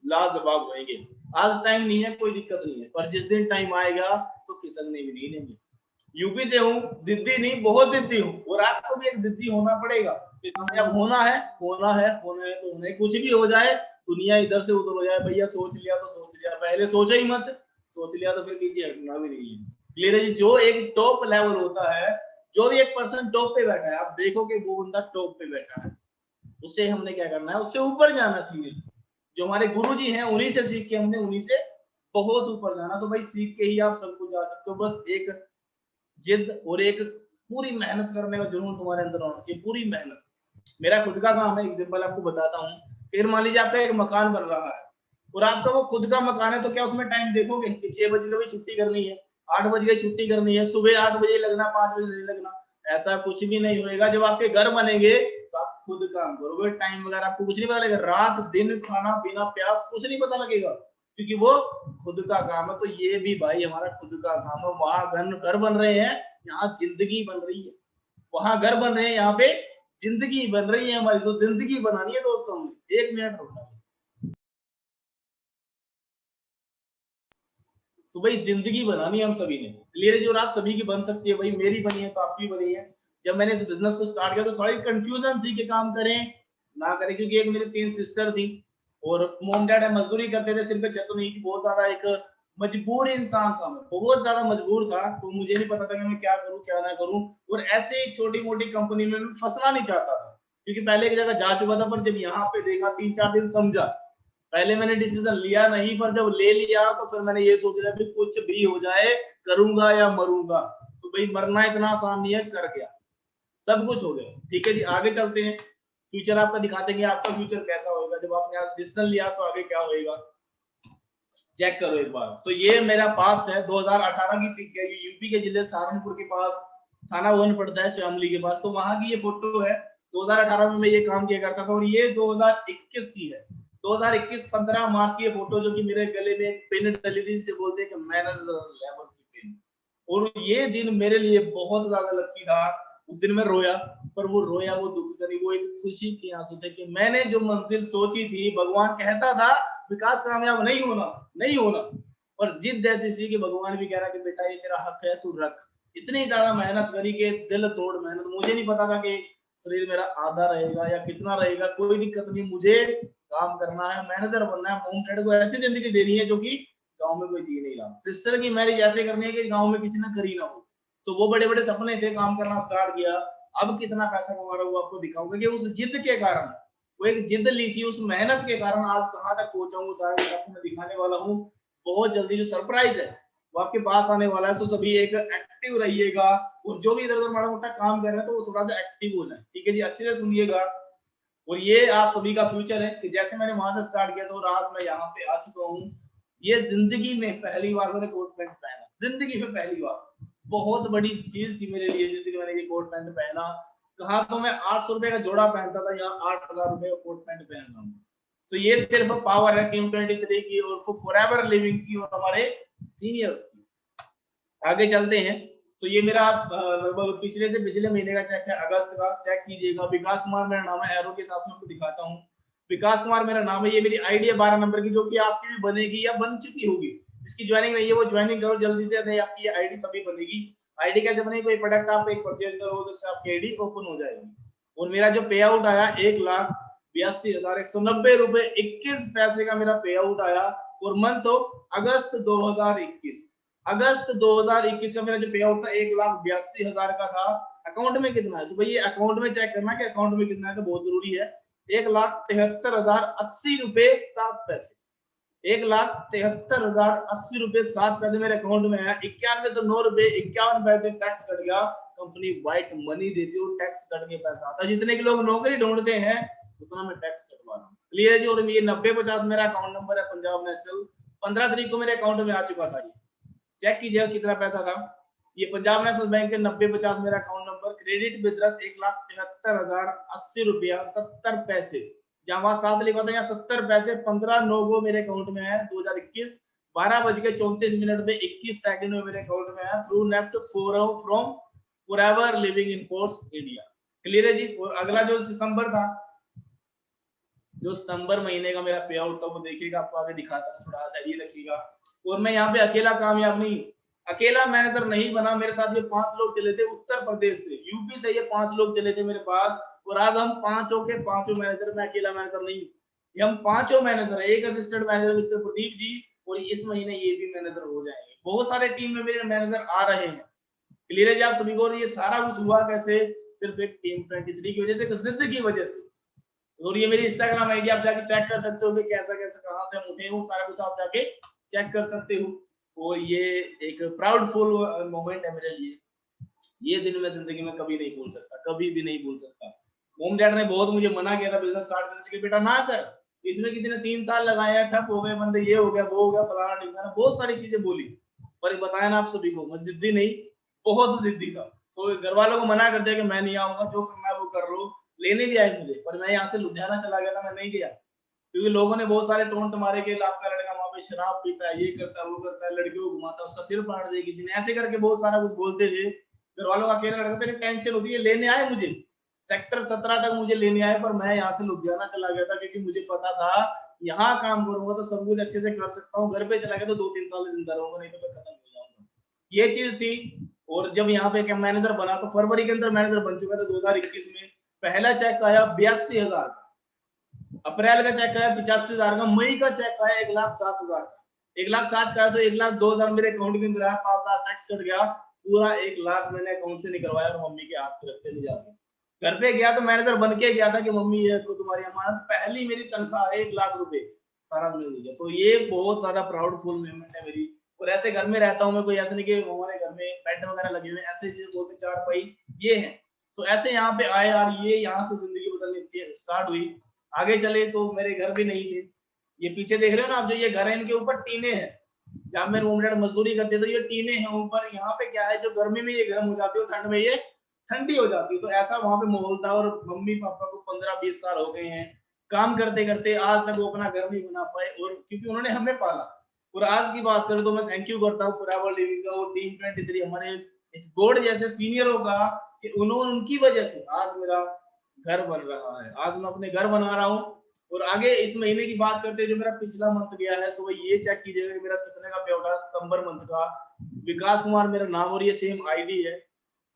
लाजवाब होंगे। आज टाइम नहीं है, कोई दिक्कत नहीं है, पर जिस दिन टाइम आएगा तो खिसकने भी नहीं देंगे। यूपी से हूँ, जिद्दी नहीं, बहुत जिद्दी हूँ, और आपको भी एक जिद्दी होना पड़ेगा कि कामयाब होना है, होना है, होना है तो होना है। कुछ भी हो जाए, दुनिया इधर से उधर हो जाए, भैया सोच लिया तो सोच लिया, पहले सोचा ही मत, सोच लिया तो फिर पीछे हटना भी नहीं है। क्लियर है जी? जो एक टॉप लेवल होता है, जो भी एक पर्सन टॉप पे बैठा है, आप देखोगे वो बंदा टॉप पे बैठा है, उससे हमने क्या करना है, उससे ऊपर जाना सीनियर। जो हमारे गुरुजी हैं उन्हीं से सीख के हमने उन्हीं से बहुत ऊपर जाना। तो भाई सीख के ही आप सब कुछ जा सकते हो, बस एक जिद और एक पूरी मेहनत करने का जुनून तुम्हारे अंदर होना चाहिए, पूरी मेहनत। मेरा खुद का काम है, एग्जांपल आपको बताता हूँ। फिर मान लीजिए आपका एक मकान बन रहा है और आपका वो खुद का मकान है, तो क्या उसमें टाइम देखोगे कि 6 बजे कभी छुट्टी करनी है, 8 बजे छुट्टी करनी है, सुबह 8 बजे लगना, 5 बजे नहीं लगना? ऐसा कुछ भी नहीं होएगा। जब आपके घर बनेंगे तो आप खुद काम करोगे, टाइम वगैरह आपको कुछ नहीं पता लगेगा, रात दिन खाना पीना प्यास कुछ नहीं पता लगेगा, क्योंकि वो खुद का काम है। तो ये भी भाई हमारा खुद का काम है। वहां घर बन रहे हैं, यहाँ जिंदगी बन रही है, वहां घर बन रहे हैं, यहाँ पे जिंदगी बन रही है हमारी। तो जिंदगी बनानी है दोस्तों, 1 मिनट रुकना। तो भाई जिंदगी बनानी है हम सभी ने। क्लियर है? जो आप सभी की बन सकती है, भाई मेरी बनी है तो आपकी बनी है। जब मैंने इस बिजनेस को स्टार्ट किया तो थोड़ी कंफ्यूजन थी कि काम करें ना करें, क्योंकि एक मेरी 3 सिस्टर थी और मोम डैड मजदूरी करते थे, सिर पे छत नहीं थी, बहुत ज्यादा एक मजबूर इंसान था मैं, बहुत ज्यादा मजबूर था। तो मुझे नहीं पता था कि मैं क्या करूं क्या ना करूं, और ऐसे ही छोटी मोटी कंपनी में मैं फंसना नहीं चाहता था, क्योंकि पहले एक जगह जा चुका था। पर जब यहाँ पे देखा, 3-4 दिन समझा, पहले मैंने डिसीजन लिया नहीं, पर जब ले लिया तो फिर मैंने ये सोच लिया कि कुछ भी हो जाए, करूंगा या मरूंगा। तो भाई मरना इतना आसान नहीं है, कर गया, सब कुछ हो गया। ठीक है जी, आगे चलते हैं। फ्यूचर आपका दिखा देंगे, आपका फ्यूचर कैसा होगा जब आपने आज डिसीजन लिया, तो आगे क्या होएगा चेक करो एक बार। तो ये मेरा पास्ट है, 2018 की पिक है, ये यूपी के जिले सहारनपुर के पास थाना वन पड़ता है, शामली के पास। तो वहां की ये फोटो है, 2018 में मैं ये काम किया करता था, और ये 2021 की है, 2021 15 मार्च की ये फोटो, जो कि मेरे गले में एक पिन डली थी, जिसे बोलते हैं कि मैनेजर लेवल की पिन। और ये दिन मेरे लिए बहुत ज्यादा लकी था। उस दिन मैं रोया, पर वो रोया वो दुख का नहीं, वो एक खुशी के आंसू थे कि मैंने जो मंजिल सोची थी, भगवान कहता था विकास कामयाब नहीं होना, नहीं होना, और जिद ऐसी थी कि भगवान भी कह रहा कि बेटा ये तेरा हक है, तू रख। इतनी ज्यादा मेहनत करी कि दिल तोड़ मेहनत। मुझे नहीं पता था कि शरीर मेरा आधा रहेगा या कितना रहेगा, कोई दिक्कत नहीं, मुझे काम करना है, मैनेजर बनना है, मोम डैड को ऐसी जिंदगी देनी है जो कि गांव में कोई दी नहीं रहा। सिस्टर की मैरिज ऐसे करनी है कि गांव में किसी ने करी ना हो। तो वो बड़े बड़े सपने थे, काम करना स्टार्ट किया। अब कितना पैसा कमा रहा हूँ वो आपको दिखाऊंगा कि उस जिद के कारण, वो एक जिद ली थी, उस मेहनत के कारण आज कहाँ तक पहुंचा हूँ, सारा कुछ आपको मैं दिखाने वाला हूँ। बहुत जल्दी जो सरप्राइज है वो आपके पास आने वाला है। तो सभी एक एक्टिव रहिएगा, और जो भी इधर उधर माड़ा मोटा काम कर रहे हैं तो वो थोड़ा सा एक्टिव हो जाए। ठीक है जी, अच्छे से सुनिएगा। और ये आप सभी का फ्यूचर है कि जैसे मैंने वहां से स्टार्ट किया तो आज मैं यहाँ पे आ चुका हूँ। ये जिंदगी में पहली बार मैंने कोट पैंट पहना, जिंदगी में पहली बार, बहुत बड़ी चीज थी मेरे लिए जिंदगी में मैंने ये कोट पैंट पहना। कहा तो मैं 800 रुपए का जोड़ा पहनता था, यहाँ 8,000 रुपए का कोट पैंट पहन रहा हूँ। तो ये सिर्फ पावर है टीम 23 की और फॉरएवर लिविंग की और हमारे सीनियर्स की। आगे चलते हैं। तो ये मेरा लगभग पिछले से पिछले महीने का चेक है, अगस्त का, चेक कीजिएगा। विकास कुमार मेरा नाम है, एरो के हिसाब से आपको दिखाता हूँ। विकास कुमार मेरा नाम है। ये मेरी आईडी है 12 नंबर की, जो कि आपकी भी बनेगी या बन चुकी होगी। जिसकी ज्वाइनिंग नहीं है वो ज्वाइनिंग करो जल्दी से, नहीं आपकी ये आईडी तभी बनेगी। आईडी कैसे बनेगी? कोई प्रोडक्ट आप एक परचेज करो तो उससे आपकी आईडी ओपन हो जाएगी। और मेरा जो पे आउट आया 1,82,190 रुपए 21 पैसे का मेरा पे आउट आया। और मंथ हो अगस्त 2021। अगस्त 2021 का मेरा जो पे आउट था 1,82,000 का था। अकाउंट में कितना है? तो भाई ये अकाउंट में चेक करना कि अकाउंट में कितना है, तो बहुत जरूरी है। 1,73,080 रुपए 7 पैसे। 1,73,080 रुपए 7 पैसे मेरे अकाउंट में है। 9109 रुपए 51 पैसे टैक्स कट गया। कंपनी व्हाइट मनी देती है, टैक्स कट के पैसा आता है। जितने के लोग नौकरी ढूंढते हैं उतना मैं टैक्स कटवा रहा हूँ। क्लियर है जी। और ये 9050 मेरा अकाउंट नंबर है पंजाब नेशनल। 15 तारीख को मेरे अकाउंट में आ चुका था। ये चेक कीजिएगा कितना पैसा था। ये पंजाब नेशनल बैंक के 9050 मेरा अकाउंट नंबर। क्रेडिट विड्रॉ 1,73,080 रुपया 70 पैसे। जहां 7 लिखा था, यहाँ 70 पैसे 15/9 को मेरे अकाउंट में है। 2021 12:34 में 21 सेकंड में मेरे अकाउंट में है। Through NEFT from forever living in course India. Clear है जी। और अगला जो सितंबर था, जो सितंबर महीने का मेरा पे आउट था, वो देखिएगा, आपको आगे दिखाता हूँ, थोड़ा धैर्य रखिएगा। और मैं यहाँ पे अकेला कामयाब नहीं, अकेला मैनेजर नहीं बना। मेरे साथ ये 5 लोग चले थे उत्तर प्रदेश से, यूपी से। ये 5 लोग चले थे मेरे पास, और आज हम पांचों के पांचों मैनेजर। मैं अकेला मैनेजर नहीं, ये हम पांचों मैनेजर है। एक assistant manager mister Pradeep ji, और इस महीने ये भी मैनेजर हो जाएंगे। बहुत सारे टीम में मेरे मैनेजर आ रहे हैं। क्लियर है जी आप सभी को। ये सारा कुछ हुआ कैसे? सिर्फ एक टीम 23 की वजह से, जिद की वजह से। और ये मेरी इंस्टाग्राम आईडी आप जाके चेक कर सकते हो कि कैसा कैसा कहां से हम उठे, वो सारा कुछ आप जाके चेक कर सकते हो। और ये एक प्राउडफुल मोमेंट है मेरे लिए। ये दिन मैं जिंदगी में कभी नहीं भूल सकता, कभी भी नहीं भूल सकता। मोम डैड ने बहुत मुझे मना किया था बिजनेस स्टार्ट करने से, बेटा ना कर, इसमें किसी ने 3 साल लगाए हैं, ठप हो गए बंदे, ये हो गया वो हो गया, फलाना ढिमकाना, बहुत सारी चीजें बोली। पर बताया ना आप सभी को, मैं जिद्दी नहीं, बहुत जिद्दी था। तो घर वालों को मना कर दिया कि मैं नहीं आऊंगा, जो करना है वो कर लो। लेने भी आए मुझे, पर मैं यहाँ से लुधियाना चला गया था, मैं नहीं गया। क्योंकि लोगों ने बहुत सारे टोंट मारे कि आपका लड़का वहां पे शराब पीता है, ये करता है वो करता है, लड़कियों को घुमाता है, उसका सिर फाड़ दे किसी ने, ऐसे करके बहुत सारा कुछ बोलते थे। घर वालों का कहना लड़का तेरी टेंशन होती है। लेने आए मुझे सेक्टर 17 तक मुझे लेने आए, पर मैं यहाँ से लुधियाना चला गया था, क्योंकि मुझे पता था यहाँ काम करूंगा तो सब कुछ अच्छे से कर सकता हूँ। घर पे चला गया तो 2-3 साल जिंदा रहूंगा, नहीं तो मैं खत्म हो जाऊंगा। ये चीज थी। और जब यहाँ पे मैनेजर बना तो फरवरी के अंदर मैनेजर बन चुका था। 2021 में पहला चेक आया 82,000 का, अप्रैल का चेक आया 85,000 का, मई का चेक आया 1,07,000 का। 1,07,000 का, तो 1,02,000 मेरे अकाउंट के अंदर आया, 5,000 टैक्स कट गया, पूरा 1,00,000 मैंने अकाउंट से निकलवाया और मम्मी के हाथ पे रखते ले जाके घर पे गया। तो मैनेजर बन के गया था कि मम्मी ये को तुम्हारी अमानत, पहली मेरी तनख्वाह है 1,00,000 रुपए, सारा मिल गया। तो ये बहुत ज्यादा प्राउडफुल मोमेंट है मेरी। और ऐसे घर में रहता हूँ मैं, कोई ऐसा नहीं कि हमारे घर में बेड वगैरह लगे हुए, ऐसे चीजें बोलते 4 पाई ये है। तो ऐसे यहाँ पे आए यार, ये यहाँ से जिंदगी बदलनी स्टार्ट हुई। आगे चले तो मेरे घर भी नहीं थे। ये पीछे देख रहे हो ना आप, जो ये घर है इनके ऊपर टीने हैं। जब मेरे मम्मी डैड मजदूरी करते तो ये टीने हैं ऊपर। यहाँ पे क्या है, जो गर्मी में ये गर्म हो जाती है, ठंड में ये ठंडी हो जाती है। तो ऐसा वहां पे माहौल था। और मम्मी पापा को 15-20 साल हो गए हैं काम करते करते, आज तक वो अपना घर नहीं बना पाए, और क्योंकि उन्होंने हमें पाला। और आज की बात करूं तो मैं थैंक यू करता हूँ फॉरएवर लिविंग का और टीम 23 हमारे एक गॉड जैसे सीनियरों का, कि उन्होंने, उनकी वजह से आज मेरा घर बन रहा है। आज मैं अपने घर बना रहा हूँ। और आगे इस महीने की बात करते हैं, जो मेरा पिछला मंथ गया है, सो ये चेक कीजिएगा मेरा कितने का पे आउट है सितंबर मंथ का। विकास कुमार मेरा नाम और ये सेम आईडी है।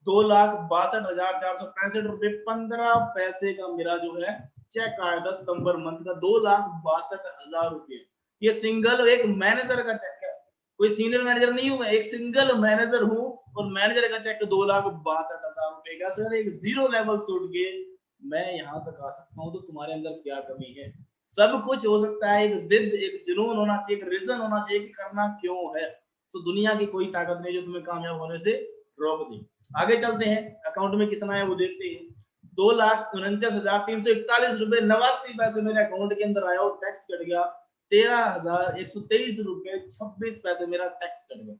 2,62,465 रुपए 15 पैसे का मेरा जो है चेक आया था सितंबर मंथ का। 2,62,000 रुपए। ये सिंगल एक मैनेजर का चेक है, कोई सीनियर मैनेजर नहीं हूं मैं, एक सिंगल मैनेजर हूं। और मैनेजर का चेक 2,62,000 रुपए का। सर एक जीरो लेवल से उठ के मैं यहाँ तक आ सकता हूँ, तो तुम्हारे अंदर क्या कमी है? सब कुछ हो सकता है। एक जिद, एक जुनून होना चाहिए, एक रीजन होना चाहिए कि करना क्यों है। तो दुनिया की कोई ताकत नहीं जो तुम्हें कामयाब होने से रोक दे। आगे चलते हैं, अकाउंट में कितना है वो देखते हैं। 2,49,341 रुपए 89 पैसे मेरे अकाउंट के अंदर आया और टैक्स कट गया 13,123 रुपए 26 पैसे मेरा टैक्स कट गया।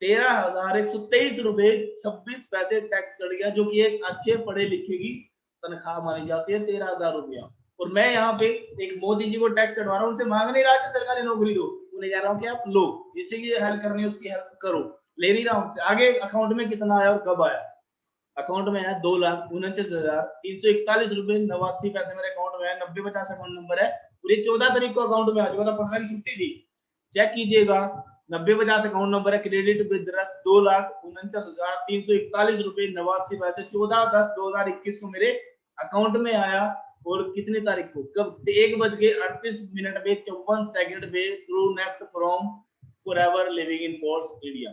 13,123 रुपए 26 पैसे टैक्स कट गया, जो कि एक अच्छे पढ़े लिखे की तनख्वाह मानी जाती है 13,000 रुपया। और मैं यहाँ पे एक मोदी जी को टैक्स कटवा रहा हूँ, उनसे मांग नहीं रहा कि सरकारी नौकरी दो, उन्हें कह रहा हूँ कि आप लो, जिससे की हेल्प करनी है उसकी हेल्प करो, ले नहीं रहा हूँ। आगे अकाउंट में कितना आया और कब आया? अकाउंट में आया 2,49,341 रुपए 89 पैसे मेरे अकाउंट में है। 9050 अकाउंट नंबर है। और ये 14 तारीख को अकाउंट में आ चुका था, 15 की छुट्टी थी। चेक कीजिएगा, 9050 अकाउंट नंबर है। क्रेडिट विद रस 2,49,341 रुपए 89 पैसे 14/10/2021 को मेरे अकाउंट में आया। और कितनी तारीख को, कब 1:38 पे 54 पे through NEFT from forever living in ports India.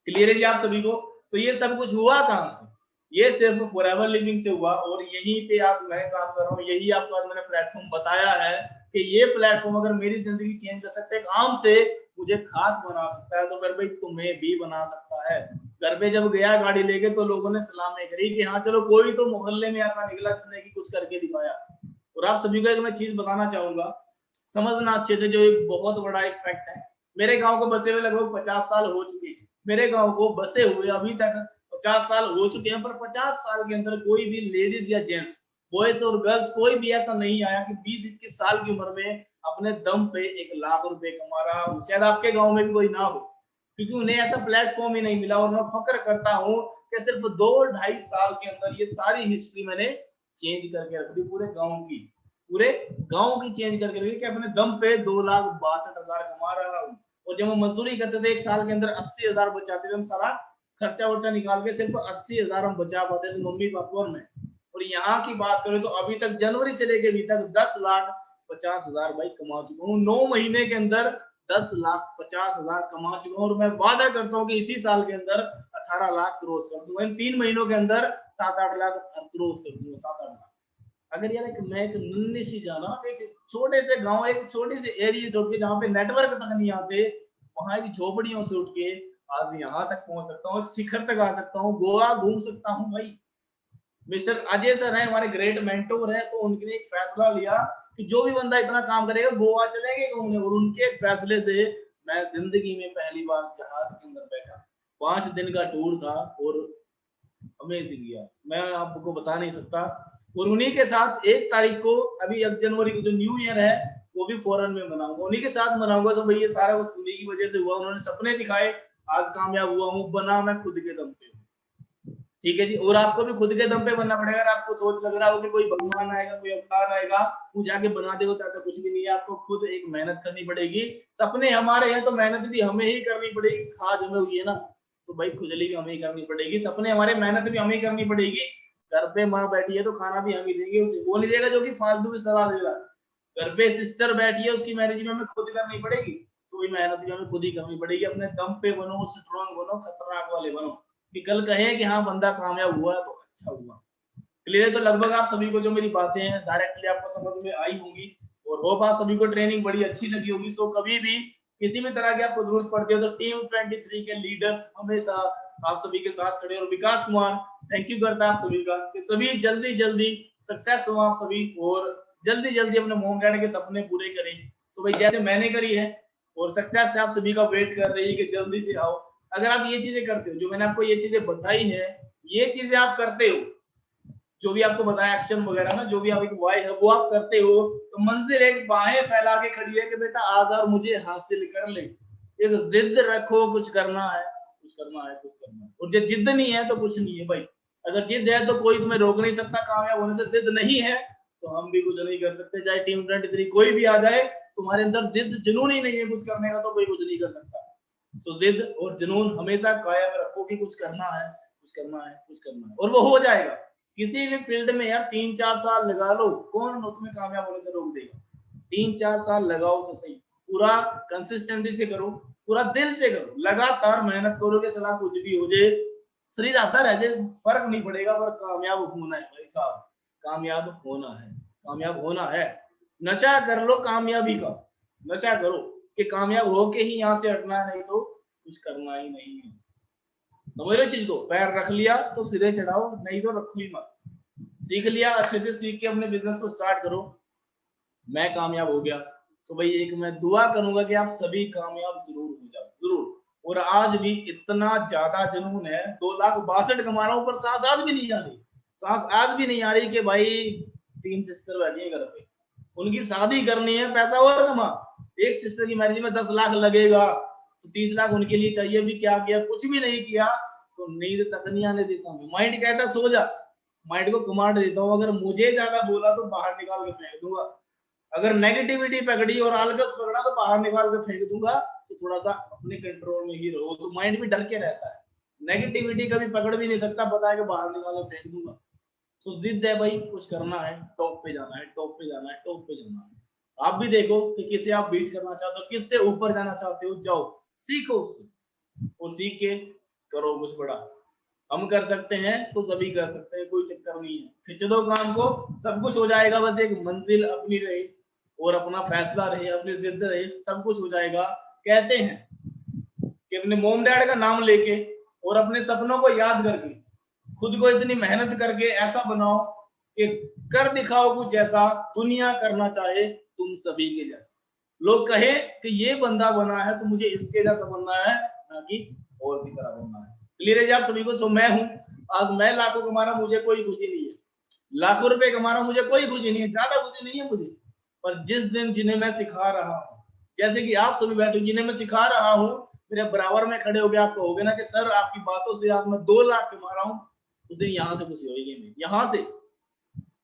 Clear है जी आप सभी को? तो ये सब कुछ हुआ कहां से? ये सिर्फ फॉरएवर लिविंग से हुआ। और यहीं पे आप मैं काम कर रहा हूँ, यही आपको आज मैंने प्लेटफॉर्म बताया है कि ये प्लेटफॉर्म अगर मेरी जिंदगी चेंज कर सकते हैं, काम से मुझे खास बना सकता है, तो फिर भाई तुम्हें भी बना सकता है। घर पे जब गया गाड़ी लेके तो लोगों ने सलामें करी कि हाँ चलो कोई तो मोहल्ले में ऐसा निकला जिसने कि कुछ करके दिखाया। और आप सभी को एक मैं चीज बताना चाहूंगा, समझना अच्छे से, जो एक बहुत बड़ा एक फैक्ट है। मेरे गांव को बसे हुए लगभग 50 साल हो चुके हैं। मेरे गांव को बसे हुए अभी तक 50 साल हो चुके हैं, पर 50 साल के अंदर कोई भी लेडीज या जेंट्स, बॉयज और गर्ल्स, कोई भी ऐसा नहीं आया कि 20-21 साल की उम्र में अपने दम पे 1 लाख रुपए कमा रहा हो। शायद आपके गांव में भी कोई ना हो, क्योंकि उन्हें ऐसा प्लेटफॉर्म ही नहीं मिला। और मैं फक्र करता हूँ कि सिर्फ 2-2.5 साल के अंदर ये सारी हिस्ट्री मैंने चेंज करके रख दी, पूरे गांव की चेंज करके रख दी कि अपने दम पे 2,62,000 कमा रहा हूँ। और जब हम मजदूरी करते थे, एक साल के अंदर 80,000 बचाते थे, हम सारा खर्चा वर्चा निकाल के सिर्फ 80,000 हम बचा पाते थे, मम्मी पापा और मैं। और यहाँ की बात करें तो अभी तक जनवरी से लेके अभी तक 10,50,000 भाई कमा चुका हूँ। 9 महीने के अंदर 10,50,000 कमा चुका हूँ। और मैं वादा करता हूँ कि इसी साल के अंदर 18 लाख क्रॉस कर दूंगा। इन 3 महीनों के अंदर 7-8 लाख क्रॉस कर दूंगा, 7-8 लाख। अगर यार मैं एक नन्ही सी जाना, एक छोटे से गांव, एक छोटी सी एरिया से उठ के जहाँ पे नेटवर्क तक नहीं आते, वहां की झोपड़ियों से उठ के आज यहाँ तक पहुंच सकता हूँ, शिखर तक आ सकता हूँ, गोवा घूम सकता हूँ भाई। मिस्टर अजय सर है हमारे ग्रेट मेंटोर है, तो उनने एक फैसला लिया कि जो भी बंदा इतना काम करेगा गोवा चलेंगे घूमने। और उनके फैसले से मैं जिंदगी में पहली बार जहाज के अंदर बैठा। 5 दिन का टूर था और अमेजिंग गया, मैं आपको बता नहीं सकता। और उन्हीं के साथ 1 तारीख को, अभी 1 जनवरी को जो न्यू ईयर है, वो भी फॉरेन में मनाऊंगा, उन्हीं के साथ मनाऊंगा। तो भाई ये सारा कुछ उन्हीं की वजह से हुआ, उन्होंने सपने दिखाए, आज कामयाब हुआ हूँ, बना मैं खुद के दम पे। ठीक है जी। और आपको भी खुद के दम पे बनना पड़ेगा। आपको सोच लग रहा हो कि कोई भगवान आएगा, कोई अवतार आएगा, वो जाके बना देगा, तो ऐसा कुछ भी नहीं है। आपको खुद एक मेहनत करनी पड़ेगी। सपने हमारे हैं तो मेहनत भी हमें ही करनी पड़ेगी। खाद हमें हुई है ना, तो भाई खुजली भी हमें ही करनी पड़ेगी। सपने हमारे, मेहनत भी हमें ही करनी पड़ेगी। घर पे माँ बैठी है तो खाना भी हम ही देंगे, उसे वो नहीं देगा जो कि फालतू में सलाह दे रहा है। घर पे सिस्टर बैठी है, उसकी मैरिज में हमें खुद करनी पड़ेगी, तो वही मेहनत भी हमें खुद ही करनी पड़ेगी। अपने दम पे बनो, स्ट्रॉन्ग बनो, खतरनाक वाले बनो, कि कल कहे कि हाँ बंदा कामयाब हुआ तो अच्छा हुआ। क्लियर है? तो लगभग आप सभी को जो मेरी बातें हैं डायरेक्टली आपको समझ में आई होंगी, और होप आप सभी को ट्रेनिंग बड़ी अच्छी लगी होगी। सो कभी भी किसी भी तरह की आपको जरूरत पड़ती है तो टीम 23 के लीडर्स हमेशा आप सभी के साथ खड़े। और विकास कुमार थैंक यू करता है आप सभी का, कि सभी जल्दी जल्दी सक्सेस हो आप सभी, और जल्दी जल्दी अपने मॉम डैड के सपने पूरे करें। तो भाई जैसे मैंने करी है, और सक्सेस से आप सभी का वेट कर रही है कि जल्दी से आओ। अगर आप ये चीजें करते हो, जो मैंने आपको ये चीजें बताई है, ये चीजें आप करते हो, जो भी आपको बताया एक्शन वगैरह ना, जो भी आप एक वाई है वो आप करते हो, तो मंजिल एक बाहें फैला के खड़ी है कि बेटा आज और मुझे हासिल कर ले। एक जिद रखो, कुछ करना है, कुछ करना है, कुछ करना है। और जब जिद नहीं है तो कुछ नहीं है भाई। अगर जिद है तो कोई तुम्हें रोक नहीं सकता कामयाब होने से। जिद नहीं है तो हम भी कुछ नहीं कर सकते। चाहे टीम 23 कोई भी आ जाए, तुम्हारे अंदर जिद जुनून ही नहीं है कुछ करने का, तो कोई कुछ नहीं कर सकता। तो जिद और जुनून हमेशा कायम रखो कि कुछ करना है, कुछ करना है, कुछ करना है, और वो हो जाएगा। किसी भी फील्ड में यार 3-4 साल लगा लो, कौन तुम्हें कामयाब होने से रोक देगा? 3-4 साल लगाओ तो सही, पूरा कंसिस्टेंसी से करो, पूरा दिल से करो, लगातार मेहनत करोगे, सलाह कुछ भी हो जाए, शरीर आता रह जाए, फर्क नहीं पड़ेगा, पर कामयाब होना है भाई साहब, कामयाब होना है, कामयाब होना है। नशा कर लो कामयाबी का, नशा करो कि कामयाब होके ही यहाँ से हटना है, नहीं तो कुछ करना ही नहीं है। समझ लो चीज को, पैर रख लिया तो सिरे चढ़ाओ, नहीं तो रखो ही मत। सीख लिया, अच्छे से सीख के अपने बिजनेस को स्टार्ट करो। मैं कामयाब हो गया तो भाई एक मैं दुआ करूंगा कि आप सभी कामयाब जरूर हो जाओ, जरूर। और आज भी इतना ज्यादा जुनून है, 2,62,000 कमा रहा हूं, पर सांस आज भी नहीं आ रही, सांस आज भी नहीं आ रही कि भाई 3 सिस्टर बैठी है घर पे, उनकी शादी करनी है, पैसा और कमा। एक सिस्टर की मैरिज में 10 लाख लगेगा, तो 30 लाख उनके लिए चाहिए। भी क्या किया? कुछ भी नहीं किया, तो नींद तक नहीं आने देता हूँ। माइंड कहता सो जा, माइंड को कमांड देता हूँ, अगर मुझे ज्यादा बोला तो बाहर निकाल के फेंक दूंगा। अगर नेगेटिविटी पकड़ी और आलकस पकड़ा तो बाहर निकाल के फेंक दूंगा। तो थोड़ा सा अपने कंट्रोल में ही रहो, तो माइंड भी डर के रहता है। नेगेटिविटी कभी पकड़ भी नहीं सकता, पता है कि बाहर निकाल के फेंक दूंगा। तो जिद है भाई, कुछ करना है, टॉप पे जाना है, टॉप पे जाना है, टॉप पे जाना है। आप भी देखो कि किसे आप बीट करना चाहते हो, किससे ऊपर जाना चाहते हो, जाओ सीखो उससे और सीख के करो कुछ बड़ा। हम कर सकते हैं तो सभी कर सकते हैं, कोई चक्कर नहीं है, खिंच दो काम को, सब कुछ हो जाएगा। बस एक मंजिल अपनी रहे और अपना फैसला रहे, अपनी जिद रहे, सब कुछ हो जाएगा। कहते हैं कि अपने मोम डैड का नाम लेके और अपने सपनों को याद करके खुद को इतनी मेहनत करके ऐसा बनाओ कि कर दिखाओ कुछ ऐसा दुनिया करना चाहे तुम सभी के जैसा। लोग कहे कि ये बंदा बना है तो मुझे इसके जैसा बनना है, ना कि और की तरह बनना है। क्लियर है जी आप सभी को? सो मैं हूं, आज मैं लाखों कमा रहा हूं, मुझे कोई खुशी नहीं है, लाखों रुपए कमा रहा हूं, मुझे कोई खुशी नहीं है, ज्यादा खुशी नहीं है मुझे। पर जिस दिन जिन्हें मैं सिखा रहा हूं, जैसे कि आप सभी बैठे, जिन्हें मैं सिखा रहा हूं, मेरे बराबर में खड़े हो गए, आप कहोगे ना कि सर आपकी बातों से आज मैं 2 लाख कमा रहा हूं, उस दिन यहां से खुशी होगी नहीं, यहां से।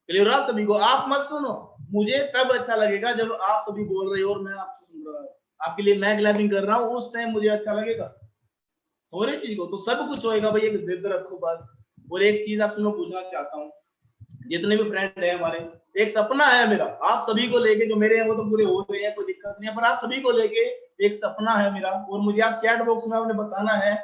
क्लियर आप सभी को? आप मत सुनो, मुझे तब अच्छा लगेगा जब आप सभी बोल रहे हो और मैं आपसे सुन रहा हूं, आपके लिए मैं क्लैपिंग कर रहा हूं, उस टाइम मुझे अच्छा लगेगा। सोरे चीज को तो सब कुछ होएगा भाई, एक जिद रखो बस। और एक चीज आपसे मैं पूछना चाहता हूँ, जितने भी फ्रेंड है हमारे, एक सपना है मेरा आप सभी को लेके, जो मेरे हैं वो तो पूरे हो रहे हैं, कोई दिक्कत नहीं है, पर आप सभी को लेके एक सपना है मेरा, और मुझे आप चैट बॉक्स में आपने बताना है।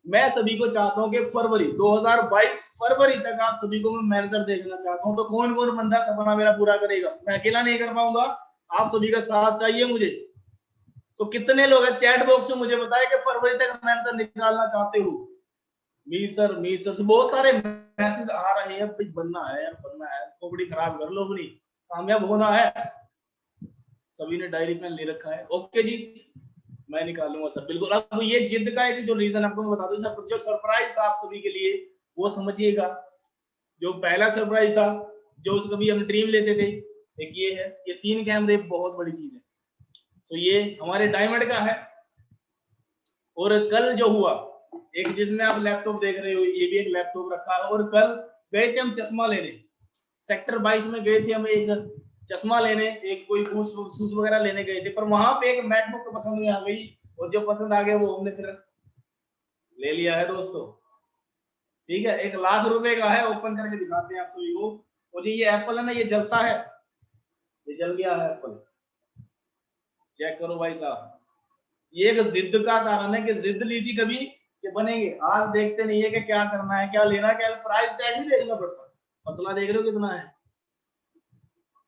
मैं सभी को चाहता हूँ कि फरवरी 2022 फरवरी तक आप सभी को मैं मैनेजर देखना चाहता हूँ। तो कौन कौन बंदा सपना मेरा पूरा करेगा? मैं अकेला नहीं कर पाऊंगा, आप सभी का साथ चाहिए मुझे। तो कितने लोग हैं चैट बॉक्स में मुझे बताए कि फरवरी तक मैनेजर निकालना चाहते हो? मी सर से बहुत सारे मैसेज आ रहे हैं, भाई बनना है यार, बनना है, खोपड़ी खराब कर लो अपनी, कामयाब होना है। सभी ने डायरी पेन ले रखा है, ओके जी, मैं निकालूंगा सर, बिल्कुल। अब ये जिद का एक जो रीजन आपको मैं बता दूं, सब जो सरप्राइज था आप सभी के लिए वो समझिएगा। जो पहला सरप्राइज था, जो कभी हम ड्रीम लेते थे, एक ये है, ये 3 कैमरे बहुत बड़ी चीज है। तो ये हमारे डायमंड का है। और कल जो हुआ, एक जिसमें आप लैपटॉप देख रहे हो, ये भी एक लैपटॉप रखा है। और कल गए थे हम चश्मा लेने, सेक्टर 22 में गए थे हम एक चश्मा लेने, एक कोई शूज वगैरह लेने गए थे, पर वहां पे एक मैकबुक पसंद में आ गई, और जो पसंद आ गया वो हमने फिर ले लिया है दोस्तों। ठीक है, 1 लाख रुपए का है, ओपन करके दिखाते हैं आप सभी को। और ये एप्पल है ना, ये जलता है, ये जल गया है एप्पल, चेक करो भाई साहब। ये एक जिद का कारण है कि जिद ली थी कभी कि बनेंगे, आज देखते नहीं है कि क्या करना है, क्या लेना है, क्या प्राइस टैग नहीं देखना पड़ता, पतला देख रहे हो कितना है।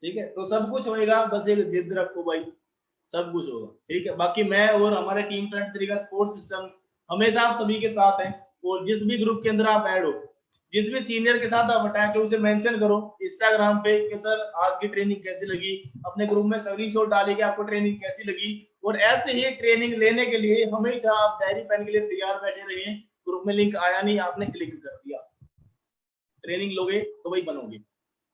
ठीक है, तो सब कुछ होएगा, बस एक जिद रखो भाई, सब कुछ होगा। ठीक है, बाकी मैं और हमारे टीम फ्रेंड तरीका सपोर्ट सिस्टम हमेशा आप सभी के साथ है। और जिस भी ग्रुप के अंदर आप ऐड हो, जिस भी सीनियर के साथ आप अटैच हो, उसे मेंशन करो इंस्टाग्राम पे कि सर आज की ट्रेनिंग कैसी लगी, अपने ग्रुप में स्क्रीनशॉट डालिए कि आपको ट्रेनिंग कैसी लगी। और ऐसे ही ट्रेनिंग लेने के लिए हमेशा आप डायरी पेन के लिए तैयार बैठे रहिए। ग्रुप में लिंक आया नहीं, आपने क्लिक कर दिया, ट्रेनिंग लोगे तो वही बनोगे।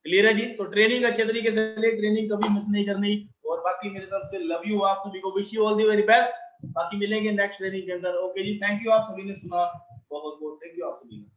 क्लियर है जी? सो ट्रेनिंग अच्छे तरीके से ले, ट्रेनिंग कभी मिस नहीं करनी। और बाकी मेरी तरफ से लव यू आप सभी को, wish you all the very best. बाकी मिलेंगे नेक्स्ट ट्रेनिंग के अंदर। ओके जी, थैंक यू आप सभी ने सुना, बहुत बहुत थैंक यू आप सभी का।